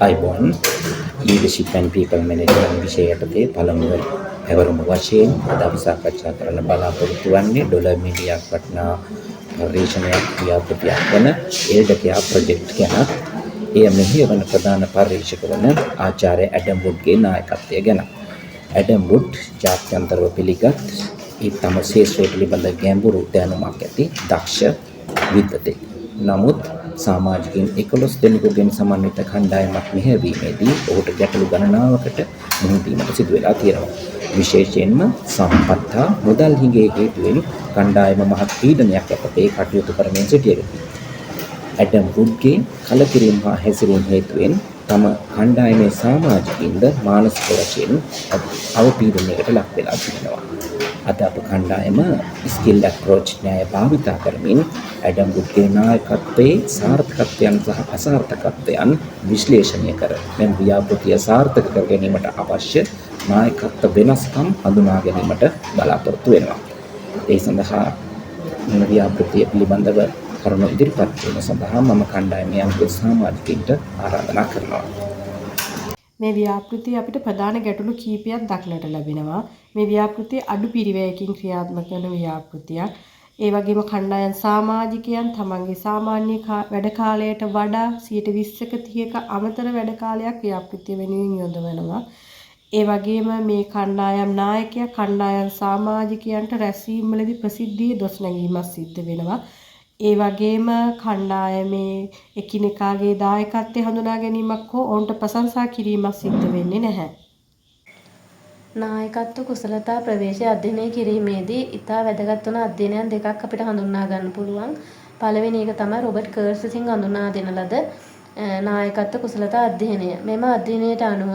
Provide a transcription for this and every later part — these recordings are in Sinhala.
අයිබෝන් ලීඩර්ෂිප් ඇන්ඩ් පීපල් මැනේජ්මන්ට් විෂය යටතේ පළමුව පැවරුම වශයෙන් අද අපි සාකච්ඡා කරන්න බලාපොරොත්තු වෙන්නේ ඩොලර් මිලියනක් වටිනා පරිශ්‍රණයක් ව්‍යාපෘතියක් වන එල්ඩකියා ප්‍රොජෙක්ට් ගැන. එය මෙහෙයවන ප්‍රධාන පරීක්ෂක වන ආචාර්ය ඇඩම් වුඩ්ගේ නායකත්වය ගැන. ඇඩම් වුඩ් ජාත්‍යන්තරව පිළිගත් තම ශේෂ්ත්‍රය පිළිබඳ ගැඹුරු දැනුමක් ඇති දක්ෂ විද්වතෙක්. නමුත් සමාජිකින් 11 දෙනෙකුගෙන් සමන්විත කණ්ඩායමක් මෙහෙයවීමේදී ඔහුට ගැටලු ගණනාවකට මුහුණ දීමට සිදු වෙලා තියෙනවා. විශේෂයෙන්ම සම්පත් හා මුදල් හිඟේ හේතුවෙන් කණ්ඩායම මහත් පීඩනයක් යටතේ කටයුතු කරමින් සිටියේදී ඇඩම් වුඩ්ගේ කලකිරීම හා හැසිරීම හේතුවෙන් තම කණ්ඩායමේ සමාජිකින්ද මානසික වශයෙන් අවපීඩනයකට ලක් වෙලා සිටිනවා. අද අප කණ්ඩායම ස්කිල් අප්‍රෝච් න්‍යාය භාවිතා කරමින් ඇඩම් වුඩ්ගේ නායකත්වයේ සාර්ථකත්වයන් සහ අසාර්ථකත්වයන් විශ්ලේෂණය කර මෙම ව්‍යාපෘතිය සාර්ථක කර ගැනීමට අවශ්‍ය නායකත්ව වෙනස්කම් හඳුනා ගැනීමට බලාපොරොත්තු වෙනවා. ඒ සඳහා මෙම ව්‍යාපෘතිය පිළිබඳව කරුණු ඉදිරිපත් කිරීම සඳහා මම කණ්ඩායමේ අංග සමාජිකින්ට ආරාධනා කරනවා. මේ ව්‍යාපෘතිය අපිට ප්‍රධාන ගැටලු කීපයක් දක්නට ලැබෙනවා. මේ ව්‍යාපෘතිය අඩු පිරිවැයකින් ක්‍රියාත්මක වන ව්‍යාපෘතියක්. ඒ වගේම කණ්ඩායම් සමාජිකයන් තමන්ගේ සාමාන්‍ය වැඩ කාලයට වඩා 20%ක 30ක අමතර වැඩ කාලයක් ව්‍යාපෘතිය වෙනුවෙන් යොදවනවා. ඒ වගේම මේ කණ්ඩායම් නායකයා කණ්ඩායම් සමාජිකයන්ට රැස්වීම්වලදී ප්‍රසිද්ධියේ දොස් නැගීමක් සිද්ධ වෙනවා. ඒ වගේම කණ්ඩායමේ එකිනෙකාගේ දායකත්වය හඳුනා ගැනීමක් හෝ ඔවුන්ට ප්‍රශංසා කිරීමක් සිද්ධ වෙන්නේ නැහැ. නායකත්ව කුසලතා ප්‍රවේශය අධ්‍යයනය කිරීමේදී ඉතා වැදගත් වන අධ්‍යයනයන් දෙකක් අපිට හඳුන්වා ගන්න පුළුවන්. පළවෙනි එක තමයි රොබර්ට් කර්ස් විසින් හඳුන්වා දෙන ලද නායකත්ව කුසලතා අධ්‍යයනය. මෙම අධ්‍යයනයට අනුව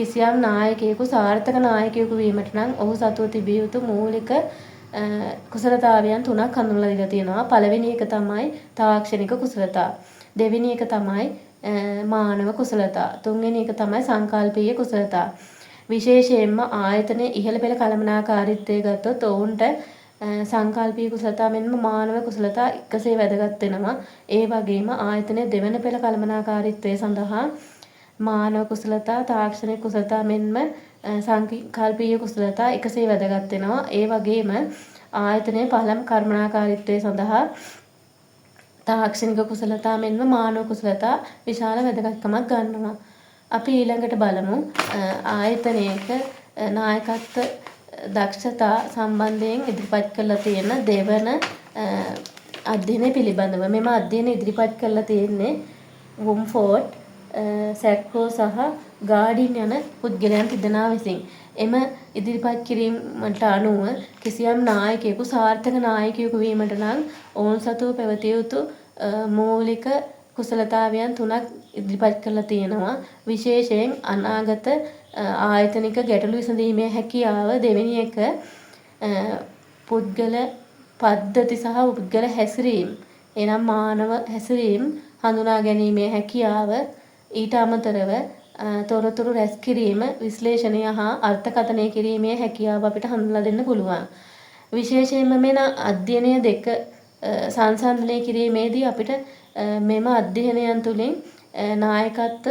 කිසියම් නායකයෙකු සාර්ථක නායකයෙකු වීමට නම් ඔහු සතුව තිබිය යුතු මූලික කුසලතාවයන් තුනක් හඳුන්වලා දීලා තියෙනවා. පළවෙනි එක තමයි තාක්ෂණික කුසලතා. දෙවෙනි එක තමයි මානව කුසලතා. තුන්වෙනි එක තමයි සංකල්පීය කුසලතා. විශේෂයෙන්ම ආයතනයේ ඉහළ පෙළ කළමනාකාරීත්වය ගත්තොත් ඔවුන්ට සංකල්පීය කුසලතා මෙන්ම මානව කුසලතා එකසේ වැදගත් වෙනවා. ඒ වගේම ආයතනයේ දෙවන පෙළ කළමනාකාරීත්වය සඳහා මානව කුසලතා, තාක්ෂණික කුසලතා මෙන්ම සංකල්පීය කුසලතා එකසේ වැදගත් වෙනවා. ඒ වගේම ආයතනයේ පළම කර්මනාකාරීත්වය සඳහා තාක්ෂණික කුසලතා මෙන්ම මානව කුසලතා විශාල වැදගත්කමක් ගන්නවා. අපි ඊළඟට බලමු ආයතනයක නායකත්ව දක්ෂතා සම්බන්ධයෙන් ඉදිරිපත් කරලා තියෙන දෙවන අධ්‍යයනය පිළිබඳව. මෙම අධ්‍යයනය ඉදිරිපත් කරලා තියෙන්නේ වුම්ෆෝඩ්, සැක්කෝ සහ ගාඩින් යන පුද්ගලයන් තිදෙනා විසින්. එම ඉදිරිපත් කිරීමට අනුව කිසියම් නායකයෙකු සාර්ථක නායකයෙකු වීමට නම් ඔවුන් සතුව පැවතිය යුතු මූලික කුසලතාවයන් තුනක් ඉදිරිපත් කරලා තියෙනවා. විශේෂයෙන් අනාගත ආයතනික ගැටලු විසඳීමේ හැකියාව, දෙවෙනි එක පුද්ගල පද්ධති සහ පුද්ගල හැසිරීම, එනම් මානව හැසිරීම හඳුනා ගැනීමේ හැකියාව, ඊට අමතරව තොරතුරු රැස් කිරීම, විශ්ලේෂණය හා අර්ථකථනය කිරීමේ හැකියාව අපිට හඳුන්වලා දෙන්න පුළුවන්. විශේෂයෙන්ම මෙන අධ්‍යයනය දෙක සංසන්දනය කිරීමේදී අපිට මෙම අධ්‍යයනයන් තුළින් නායකත්ව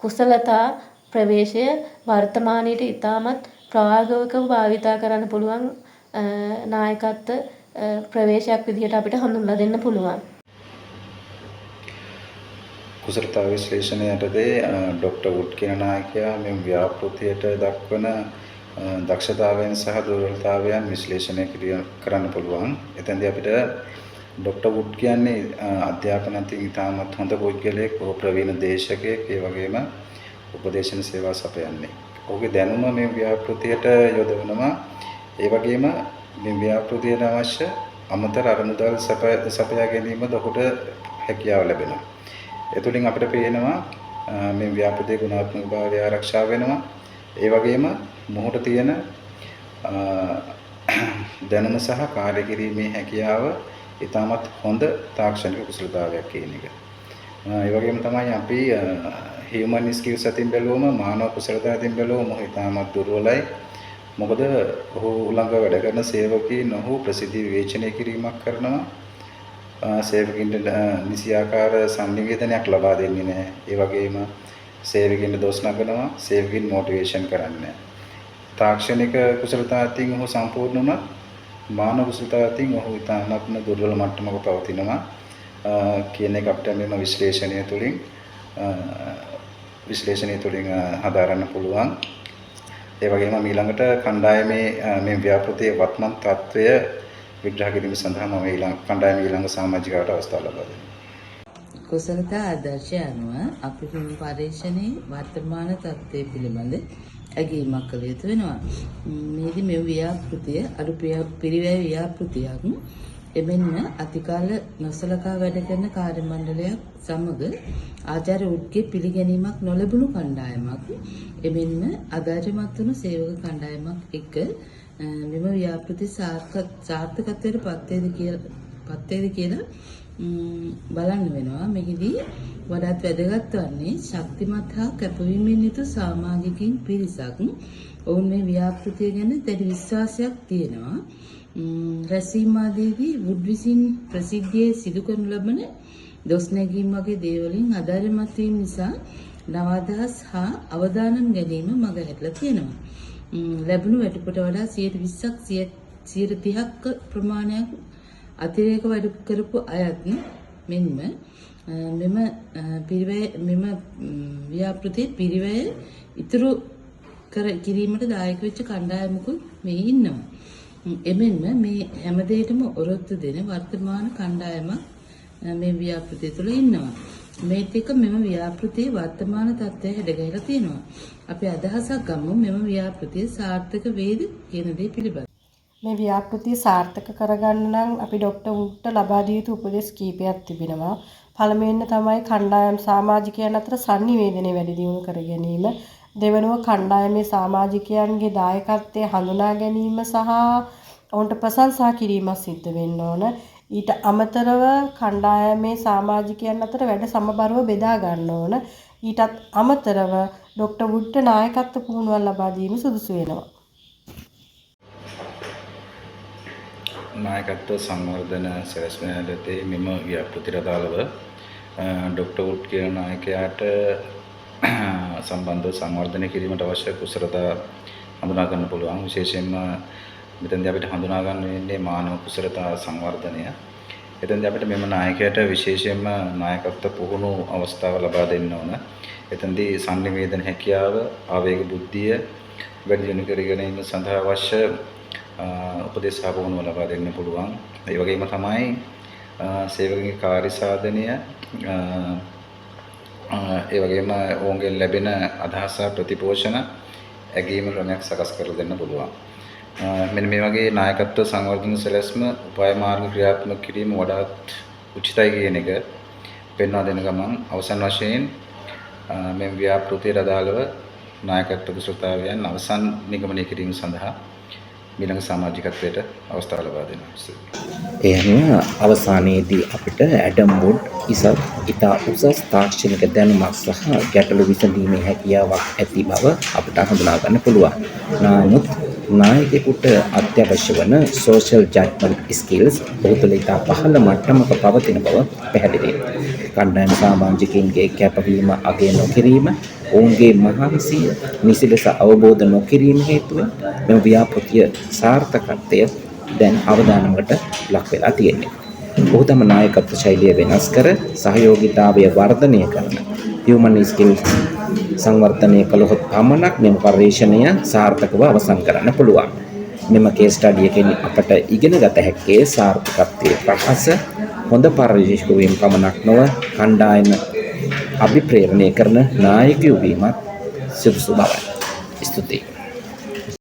කුසලතා ප්‍රවේශය වර්තමානයේට ඉතාමත් ප්‍රායෝගිකව භාවිතා කරන්න පුළුවන් නායකත්ව ප්‍රවේශයක් විදිහට අපිට හඳුන්වලා දෙන්න පුළුවන්. කුසලතා විශ්ලේෂණය යටතේ ඩොක්ටර් වුඩ් කියන නායකයා මේ ව්‍යාපෘතියට දක්වන දක්ෂතාවයන් සහ දුර්වලතාවයන් විශ්ලේෂණය කරන්න පුළුවන්. එතෙන්දී අපිට ඩොක්ටර් වුඩ් කියන්නේ අධ්‍යාපනයෙන් ඉතාමත් හොඳ පුද්ගලයෙක්, ප්‍රවීණ දේශකයෙක්, ඒ වගේම උපදේශන සේවා සපයන්නේ. ඔහුගේ දැනුම මේ ව්‍යාපෘතියට යොදවනවා. ඒ වගේම මේ ව්‍යාපෘතියට අවශ්‍ය අමතර අරමුදල් සපයා ගැනීමද ඔහුට හැකියාව ලැබෙනවා. එතුලින් අපිට පේනවා මේ ව්‍යාපෘතියේ ගුණාත්මක භාවය ආරක්ෂා වෙනවා. ඒ වගේම මොහොත තියෙන දැනුම සහ කාර්ය කිරීමේ හැකියාව ඉතාමත් හොඳ තාක්ෂණික කුසලතාවයක් කියන එක. ඒ වගේම තමයි අපි human skills අතින් බැලුවම මානව කුසලතා අතින් බැලුවම ඉතාමත් දුර්වලයි. මොකද ඔහු ළඟ වැඩ කරන සේවකීන් ඔහු ප්‍රසිද්ධි විවේචනය කිරීමක් කරනවා. සේවකින්ට නිසියාකාර සංනිවේදනයක් ලබා දෙන්නේ නැහැ. ඒ වගේම සේවකින්ට දොස් නගනවා, සේවකින් මොටිවේෂන් කරන්නේ නැහැ. තාක්ෂණික කුසලතාවකින් ඔහු සම්පූර්ණ වුණා. මානව කුසලතාවකින් ඔහු ඉතාමත්ම දුර්වල මට්ටමක පවතිනවා කියන එක අපිට මෙම විශ්ලේෂණය තුළින් හදාරන්න පුළුවන්. ඒ වගේම ඊළඟට කණ්ඩායමේ මේ ව්‍යාපෘතියේ වත්මන් තත්වය විග්‍රහ කිරීම සඳහා මම ඊළඟ සමාජිකවට අවස්ථාව ලබා දෙනවා. කුසලතා ආදර්ශය අනුව අපේ පරීක්ෂණයේ වර්තමාන තත්ත්වය පිළිබඳ ඇගීමක් කළ යුතු වෙනවා. මේදී මේ ව්‍යාපෘතිය අලු පිරිවැය ව්‍යාපෘතියක් එමෙන්ම අතිකාල නොසලකා වැඩ කරන කාර්ය මණ්ඩලයක් සමග ආචාර්ය උඩ්ගේ පිළිගැනීමක් නොලැබුණු කණ්ඩායමක් එමෙන්ම අධාර්යමත් වුණු සේවක කණ්ඩායමක් එක්ක මෙම ව්‍යාපෘති සාර්ථකත්වයට පත් වේද කියලා බලන්න වෙනවා. මෙහිදී වඩාත් වැදගත් වන්නේ ශක්තිමත් හා කැපවීමෙන් යුතු සමාජිකින් පිරිසක් ඔවුන් මේ ව්‍යාපෘතිය ගැන දැඩි විශ්වාසයක් තියෙනවා. රැසීම් ආදීදී වුඩ් විසින් ප්‍රසිද්ධියේ සිදු කරනු ලබන දොස් නැගීම් වගේ දේවලින් අධාර්යමත් වීම නිසා නව අදහස් හා අවදානම් ගැනීම මගහැරලා තියෙනවා. ලැබුණු වැටුපට වඩා 20%ක් 30%ක ප්‍රමාණයක් අතිරේක වැඩ කරපු අයත් මෙන්ම මෙම ව්‍යාපෘතියේ පිරිවැය ඉතුරු කිරීමට දායක වෙච්ච කණ්ඩායමකුත් මේ ඉන්නවා. එමෙන්ම මේ හැමදේටම ඔරොත්තු දෙන වර්තමාන කණ්ඩායමක් මේ ව්‍යාපෘතිය තුළ ඉන්නවා. මේත් එක්ක මෙම ව්‍යාපෘතියේ වර්තමාන තත්ත්වය හැඩගැහිලා තියෙනවා. අපි අදහසක් ගමු මෙම ව්‍යාපෘතිය සාර්ථක වේද කියන දේ පිළිබඳව. මේ ව්‍යාපෘතිය සාර්ථක කරගන්න නම් අපි ડોක්ටර් උඩ්ට ලබා දිය යුතු උපදෙස් කීපයක් තිබෙනවා. පළමුවෙන් තමයි කණ්ඩායම් සමාජිකයන් අතර sannivedanaye වැඩි දියුණු කර ගැනීම. දෙවනුව කණ්ඩායමේ සමාජිකයන්ගේ දායකත්වය හඳුනා ගැනීම සහ ඔවුන්ට ප්‍රශංසා කිරීම සිද්ධ වෙන්න ඕන. ඊට අමතරව කණ්ඩායමේ සමාජිකයන් අතර වැඩ සමබරව බෙදා ගන්න ඕන. ඊටත් අමතරව ડોක්ටර් උඩ්ට නායකත්ව පුහුණුවක් ලබා දීම සුදුසු වෙනවා. නායකත්ව සංවර්ධන සැලැස්මේ මෙම ව්‍යාපෘතියට අදාළව ડોක්ටර් උඩ් කියන නායකයාට සම්බන්ධව සංවර්ධනය කිරීමට අවශ්‍ය කුසලතා හඳුනා ගන්න පුළුවන්. විශේෂයෙන්ම මෙතෙන්දී අපිට හඳුනා ගන්න වෙන්නේ මානව කුසලතා සංවර්ධනය. එතෙන්දී අපිට මෙම නායකයාට විශේෂයෙන්ම නායකත්ව පුහුණු අවස්ථාව ලබා දෙන්න ඕන. එතෙන්දී සංනිවේදන හැකියාව, ආවේග බුද්ධිය වැඩි දියුණු කර ගැනීම සඳහා අවශ්‍ය උපදේශ පුහුණුව ලබා දෙන්න පුළුවන්. ඒ වගේම තමයි සේවකගේ කාර්ය සාධනය ඒ වගේම ඔවුන්ගෙන් ලැබෙන අදහස් ප්‍රතිපෝෂණ ඇගීම ක්‍රමයක් සකස් කරලා දෙන්න පුළුවන්. මෙන්න මේ වගේ නායකත්ව සංවර්ධන සැලැස්ම උපාය මාර්ග ක්‍රියාත්මක කිරීම වඩාත් උචිතයි කියන එක පෙන්වා දෙන ගමන් අවසන් වශයෙන් මේ ව්‍යාපෘතියට අදාළව නායකත්ව කුසලතාවයන් අවසන් නිගමනය කිරීම සඳහා ඊළඟ සමාජිකත්වයට අවස්ථාව ලබා දෙනවා. එහෙනම් අවසානයේදී අපිට ඇඩම් වුඩ් ඉතා උසස් තාක්ෂණික දැනුමක් සහ ගැටලු විසඳීමේ හැකියාවක් ඇති බව අපිට හඳුනා ගන්න පුළුවන්. නමුත් නායකයෙකුට අත්‍යවශ්‍ය වන social judgment skills ඔහු තුළ ඉතා පහළ මට්ටමක පවතින බව පැහැදිලියි. කණ්ඩායම් සමාජිකයින්ගේ කැපවීම අගය නොකිරීම, ඔවුන්ගේ මහන්සිය නිසි ලෙස අවබෝධ නොකිරීම හේතුවෙන් මෙම ව්‍යාපෘතිය සාර්ථකත්වය දැන් අවදානමකට ලක් වෙලා තියෙනවා. ඔහු තම නායකත්ව ශෛලිය වෙනස් කර සහයෝගීතාවය වර්ධනය කරන human skills සංවර්ධනය කළොත් පමණක් මෙම පරිශ්‍රණය සාර්ථකව අවසන් කරන්න පුළුවන්. මෙම කේස් ස්ටඩි එකෙන් අපට ඉගෙන ගත හැක්කේ සාර්ථකත්වයේ රහස හොඳ පරිශ්‍රණයකින් පමණක් නොව කණ්ඩායම අභිප්‍රේරණය කරන නායකයෝ වීමත් සුදුසු බවයි. ස්තුතියි.